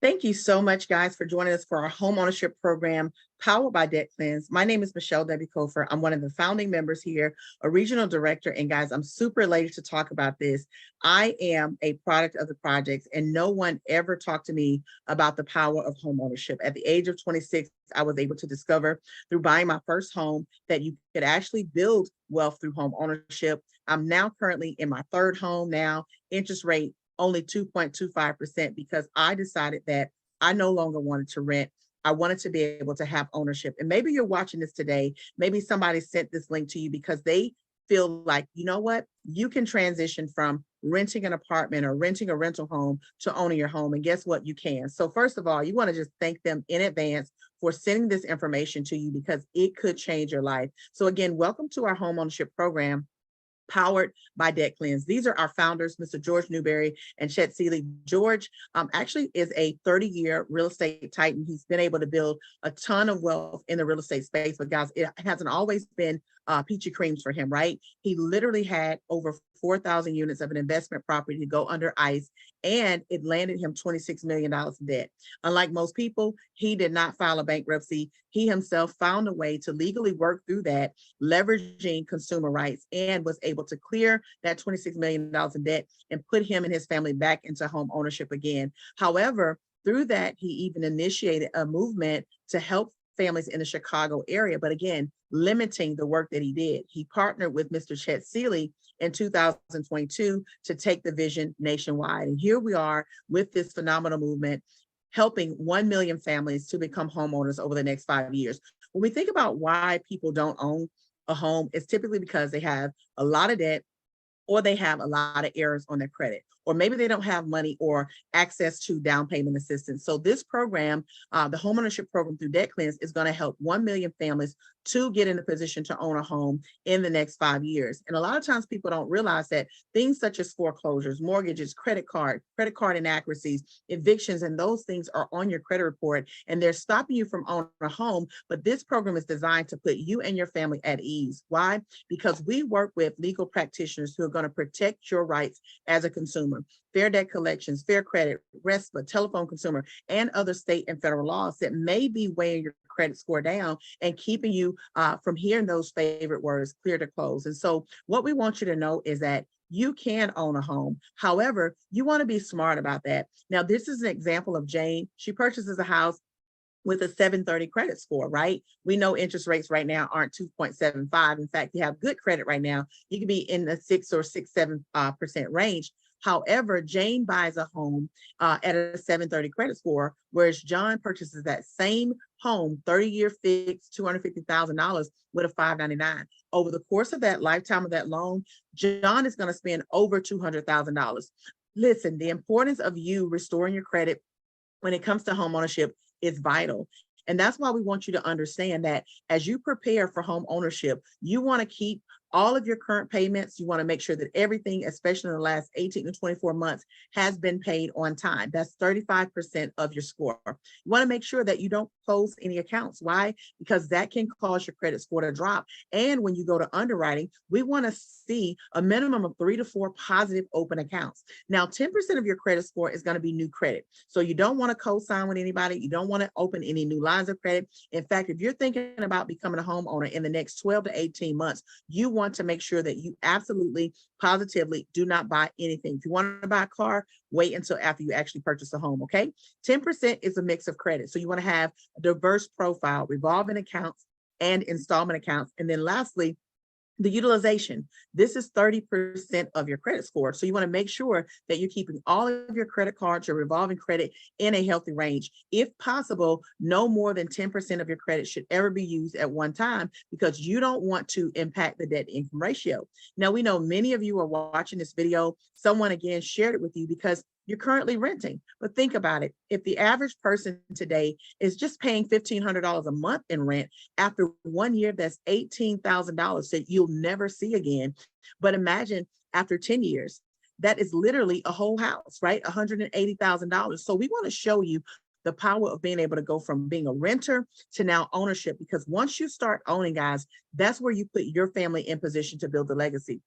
Thank you so much, guys, for joining us for our home ownership program powered by Debt Cleanse. My name is Michelle Debbie Kofer. I'm one of the founding members here, a regional director. And guys, I'm super elated to talk about this. I am a product of the projects, and no one ever talked to me about the power of home ownership. At the age of 26, I was able to discover through buying my first home that you could actually build wealth through home ownership. I'm now currently in my third home now, interest rate only 2.25% because I decided that I no longer wanted to rent. I wanted to be able to have ownership. And maybe you're watching this today. Maybe somebody sent this link to you because they feel like, you know what, you can transition from renting an apartment or renting a rental home to owning your home. And guess what? You can. So first of all, you want to just thank them in advance for sending this information to you because it could change your life. So again, welcome to our home ownership program powered by Debt Cleanse. These are our founders, Mr. George Newberry and Chet Seeley. George actually is a 30-year real estate titan. He's been able to build a ton of wealth in the real estate space, but guys, it hasn't always been peachy creams for him, right? He literally had over 4,000 units of an investment property to go under ICE, and it landed him $26 million in debt. Unlike most people, he did not file a bankruptcy. He himself found a way to legally work through that, leveraging consumer rights, and was able to clear that $26 million in debt and put him and his family back into home ownership again. However, through that, he even initiated a movement to help families in the Chicago area, but again, limiting the work that he did. He partnered with Mr. Chet Seeley in 2022 to take the vision nationwide. And here we are with this phenomenal movement, helping 1 million families to become homeowners over the next 5 years. When we think about why people don't own a home, it's typically because they have a lot of debt, or they have a lot of errors on their credit, or maybe they don't have money or access to down payment assistance. So this program, the homeownership program through Debt Cleanse, is going to help 1 million families to get in a position to own a home in the next 5 years. And a lot of times people don't realize that things such as foreclosures, mortgages, credit card inaccuracies, evictions, and those things are on your credit report, and they're stopping you from owning a home. But this program is designed to put you and your family at ease. Why? Because we work with legal practitioners who are going to protect your rights as a consumer. Fair debt collections, fair credit, RESPA, telephone consumer, and other state and federal laws that may be weighing your credit score down and keeping you from hearing those favorite words, clear to close. And so what we want you to know is that you can own a home. However, you want to be smart about that. Now, this is an example of Jane. She purchases a house with a 730 credit score, right? We know interest rates right now aren't 2.75. In fact, you have good credit right now. You can be in the 6 or 7% range. However, Jane buys a home at a 730 credit score, whereas John purchases that same home, 30-year fixed, $250,000 with a 599. Over the course of that lifetime of that loan, John is going to spend over $200,000. Listen, the importance of you restoring your credit when it comes to home ownership is vital. And that's why we want you to understand that as you prepare for home ownership, you want to keep all of your current payments. You want to make sure that everything, especially in the last 18 to 24 months, has been paid on time. That's 35% of your score. You want to make sure that you don't close any accounts. Why? Because that can cause your credit score to drop. And when you go to underwriting, we want to see a minimum of 3 to 4 positive open accounts. Now, 10% of your credit score is going to be new credit. So you don't want to co-sign with anybody. You don't want to open any new lines of credit. In fact, if you're thinking about becoming a homeowner in the next 12 to 18 months, you want to make sure that you absolutely, positively do not buy anything. If you want to buy a car, wait until after you actually purchase a home, okay? 10% is a mix of credit. So you want to have a diverse profile, revolving accounts and installment accounts. And then lastly, the utilization. This is 30% of your credit score. So you want to make sure that you're keeping all of your credit cards, your revolving credit in a healthy range. If possible, no more than 10% of your credit should ever be used at one time because you don't want to impact the debt income ratio. Now, we know many of you are watching this video. Someone again shared it with you because you're currently renting. But think about it. If the average person today is just paying $1,500 a month in rent, after 1 year, that's $18,000 that you'll never see again. But imagine after 10 years, that is literally a whole house, right? $180,000. So we want to show you the power of being able to go from being a renter to now ownership, because once you start owning, guys, that's where you put your family in position to build a legacy.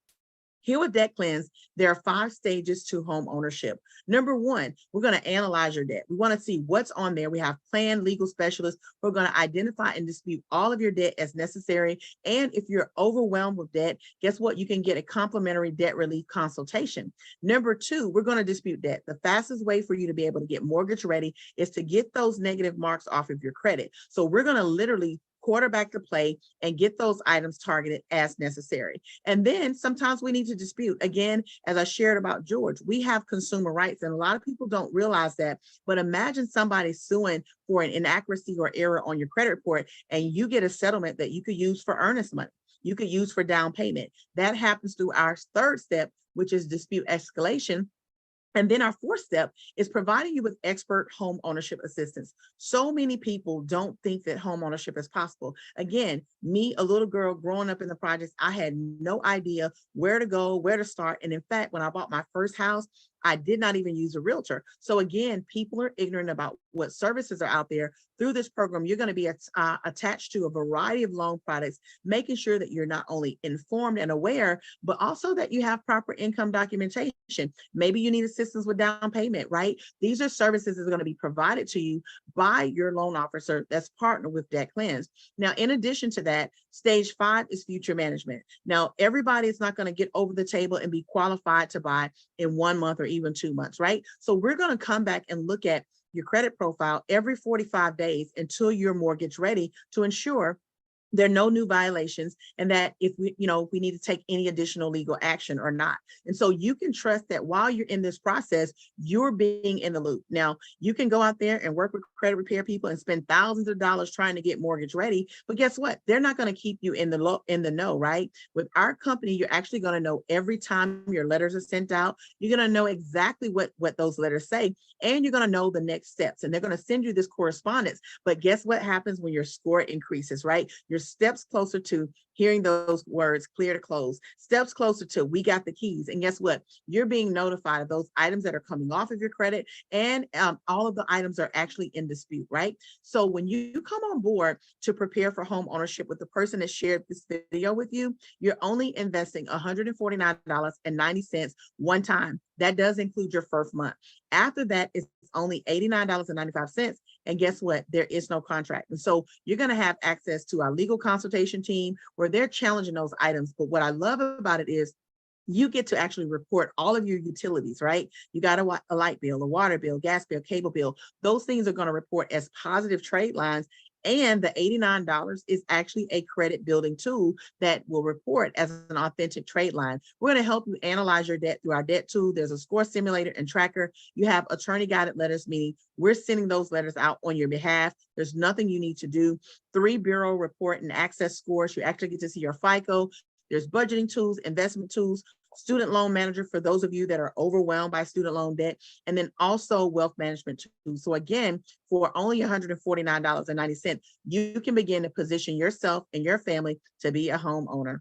Here with Debt Cleanse, there are 5 stages to home ownership. Number 1, we're going to analyze your debt. We want to see what's on there. We have planned legal specialists who are going to identify and dispute all of your debt as necessary. And if you're overwhelmed with debt, guess what? You can get a complimentary debt relief consultation. Number 2, we're going to dispute debt. The fastest way for you to be able to get mortgage ready is to get those negative marks off of your credit. So we're going to literally quarterback the play and get those items targeted as necessary. And then sometimes we need to dispute. Again, as I shared about George, we have consumer rights, and a lot of people don't realize that. But imagine somebody suing for an inaccuracy or error on your credit report, and you get a settlement that you could use for earnest money. You could use for down payment. That happens through our 3rd step, which is dispute escalation. And then our 4th step is providing you with expert home ownership assistance. So many people don't think that home ownership is possible. Again, me, a little girl growing up in the projects, I had no idea where to go, where to start. And in fact, when I bought my first house, I did not even use a realtor. So again, people are ignorant about what services are out there. Through this program, you're going to be attached to a variety of loan products, making sure that you're not only informed and aware, but also that you have proper income documentation. Maybe you need assistance with down payment, right? These are services that are going to be provided to you by your loan officer that's partnered with Debt Cleanse. Now, in addition to that, stage 5 is future management. Now, everybody is not going to get over the table and be qualified to buy in 1 month or even 2 months, right? So we're going to come back and look at your credit profile every 45 days until you're mortgage ready to ensure there are no new violations, and that if we need to take any additional legal action or not. And so you can trust that while you're in this process, you're being in the loop. Now, you can go out there and work with credit repair people and spend thousands of dollars trying to get mortgage ready, but guess what? They're not going to keep you in the know, right? With our company, you're actually going to know every time your letters are sent out. You're going to know exactly what those letters say, and you're going to know the next steps. And they're going to send you this correspondence. But guess what happens when your score increases, right? Your steps closer to hearing those words clear to close, steps closer to we got the keys. And guess what? You're being notified of those items that are coming off of your credit, and all of the items are actually in dispute, right? So when you come on board to prepare for home ownership with the person that shared this video with you, you're only investing $149.90 one time. That does include your first month. After that, it's only $89.95. And guess what? There is no contract. And so you're going to have access to our legal consultation team where they're challenging those items. But what I love about it is you get to actually report all of your utilities, right? You got a light bill, a water bill, gas bill, cable bill. Those things are going to report as positive trade lines. And the $89 is actually a credit building tool that will report as an authentic trade line. We're going to help you analyze your debt through our debt tool. There's a score simulator and tracker. You have attorney guided letters, meaning we're sending those letters out on your behalf. There's nothing you need to do. 3 bureau report and access scores. You actually get to see your FICO. There's budgeting tools, investment tools, student loan manager for those of you that are overwhelmed by student loan debt, and then also wealth management tools. So again, for only $149.90, you can begin to position yourself and your family to be a homeowner.